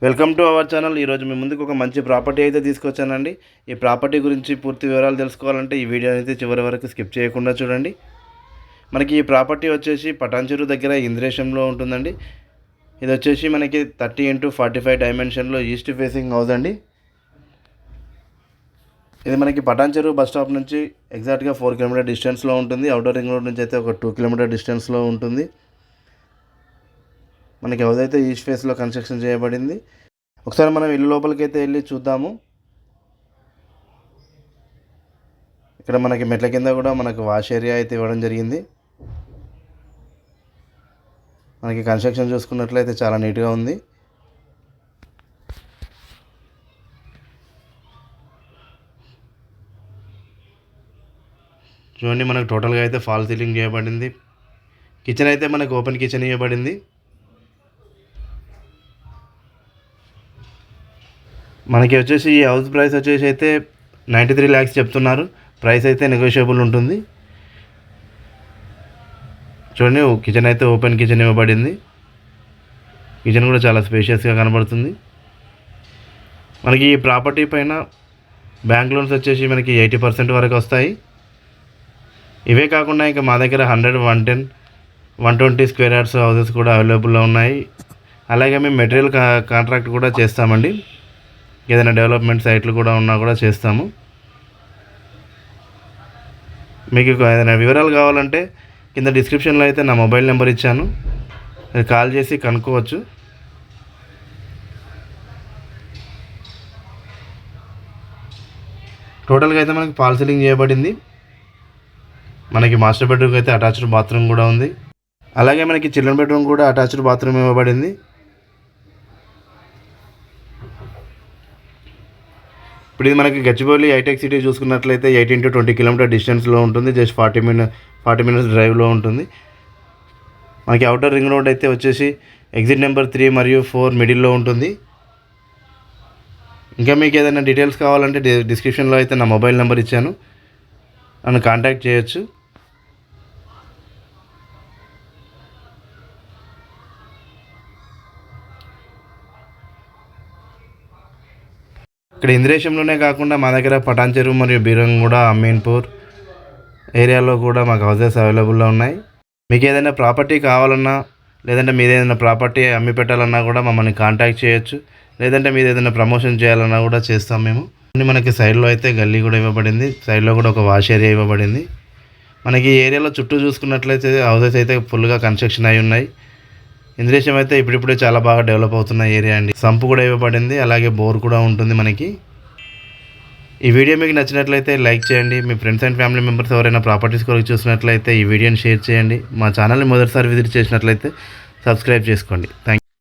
Welcome to our channel. ఈరోజు మీ ముందుకు ఒక మంచి ప్రాపర్టీ అయితే తీసుకొచ్చానండి. ఈ ప్రాపర్టీ గురించి పూర్తి వివరాలు తెలుసుకోవాలంటే ఈ వీడియో అయితే చివరి వరకు స్కిప్ చేయకుండా చూడండి. మనకి ఈ ప్రాపర్టీ వచ్చేసి పటాన్చెరు దగ్గర ఇంద్రేశంలో ఉంటుందండి. ఇది వచ్చేసి మనకి 30x45 డైమెన్షన్లో ఈస్ట్ ఫేసింగ్ హౌస్ అండి. ఇది మనకి పటాన్చెరు బస్ స్టాప్ నుంచి ఎగ్జాక్ట్గా 4 కిలోమీటర్ డిస్టెన్స్లో ఉంటుంది. అవుటర్ రింగ్ రోడ్ నుంచి అయితే ఒక 2 కిలోమీటర్ డిస్టెన్స్లో ఉంటుంది. మనకి హౌస్ అయితే ఈస్ట్ ఫేస్లో కన్స్ట్రక్షన్ చేయబడింది. ఒకసారి మనం ఇల్లు లోపలికి అయితే వెళ్ళి చూద్దాము. ఇక్కడ మనకి మెట్ల కింద కూడా మనకు వాష్ ఏరియా అయితే ఇవ్వడం జరిగింది. మనకి కన్స్ట్రక్షన్ చూసుకున్నట్లయితే చాలా నీట్గా ఉంది. చూడండి, మనకు టోటల్గా అయితే ఫాల్ సీలింగ్ చేయబడింది. కిచెన్ అయితే మనకు ఓపెన్ కిచెన్ ఇవ్వబడింది. మనకి వచ్చేసి ఈ హౌస్ ప్రైస్ వచ్చేసి అయితే 93 lakhs చెప్తున్నారు. ప్రైస్ అయితే నెగోషియబుల్ ఉంటుంది. చూడండి, కిచెన్ అయితే ఓపెన్ కిచెన్ ఇవ్వబడింది. కిచెన్ కూడా చాలా స్పేషియస్గా కనబడుతుంది. మనకి ఈ ప్రాపర్టీ పైన బ్యాంక్ లోన్స్ వచ్చేసి మనకి 80% వరకు వస్తాయి. ఇవే కాకుండా ఇంకా మా దగ్గర 100, 110, 120 స్క్వేర్ యార్డ్స్ హౌసెస్ కూడా అవైలబుల్లో ఉన్నాయి. అలాగే మేము మెటీరియల్ కాంట్రాక్ట్ కూడా చేస్తామండి. ఏదైనా డెవలప్మెంట్ సైట్లు కూడా ఉన్నా కూడా చేస్తాము. మీకు ఏదైనా వివరాలు కావాలంటే కింద డిస్క్రిప్షన్లో అయితే నా మొబైల్ నెంబర్ ఇచ్చాను, అది కాల్ చేసి కనుక్కోవచ్చు. టోటల్గా అయితే మనకి ఫాల్ సీలింగ్ చేయబడింది. మనకి మాస్టర్ బెడ్రూమ్ అయితే అటాచ్డ్ బాత్రూమ్ కూడా ఉంది. అలాగే మనకి చిల్డ్రన్ బెడ్రూమ్ కూడా అటాచ్డ్ బాత్రూమ్ ఇవ్వబడింది. ఇప్పుడు ఇది మనకి గచ్చిబౌలి హైటెక్ సిటీ చూసుకున్నట్లయితే 18 to 20 కిలోమీటర్ డిస్టెన్స్లో ఉంటుంది. జస్ట్ 40 minutes డ్రైవ్లో ఉంటుంది. మనకి అవుటర్ రింగ్ రోడ్ అయితే వచ్చేసి ఎగ్జిట్ నెంబర్ 3 మరియు 4 మిడిల్లో ఉంటుంది. ఇంకా మీకు ఏదైనా డీటెయిల్స్ కావాలంటే డిస్క్రిప్షన్లో అయితే నా మొబైల్ నెంబర్ ఇచ్చాను, నన్ను కాంటాక్ట్ చేయొచ్చు. ఇక్కడ ఇంద్రేశంలోనే కాకుండా మా దగ్గర పటాన్చెరు మరియు బీరంగూడ, అమీన్పూర్ ఏరియాలో కూడా మాకు హౌసెస్ అవైలబుల్లో ఉన్నాయి. మీకు ఏదైనా ప్రాపర్టీ కావాలన్నా లేదంటే మీద ఏదైనా ప్రాపర్టీ అమ్మి పెట్టాలన్నా కూడా మమ్మల్ని కాంటాక్ట్ చేయొచ్చు. లేదంటే మీరు ఏదైనా ప్రమోషన్ చేయాలన్నా కూడా చేస్తాం మేము. మనకి సైడ్లో అయితే గల్లీ కూడా ఇవ్వబడింది. సైడ్లో కూడా ఒక వాష్ ఏరియా ఇవ్వబడింది. మనకి ఈ ఏరియాలో చుట్టూ చూసుకున్నట్లయితే హౌసెస్ అయితే ఫుల్గా కన్స్ట్రక్షన్ అయి ఉన్నాయి. ఇంద్రేశం అయితే ఇప్పుడిప్పుడే చాలా బాగా డెవలప్ అవుతున్న ఏరియా అండి. సంపు కూడా ఇవ్వబడింది, అలాగే బోర్ కూడా ఉంటుంది మనకి. ఈ వీడియో మీకు నచ్చినట్లయితే లైక్ చేయండి. మీ ఫ్రెండ్స్ అండ్ ఫ్యామిలీ మెంబర్స్ ఎవరైనా ప్రాపర్టీస్ కొరకు చూసినట్లయితే ఈ వీడియోని షేర్ చేయండి. మా ఛానల్ని మొదటిసారి విజిట్ చేసినట్లయితే సబ్స్క్రైబ్ చేసుకోండి. Thank you.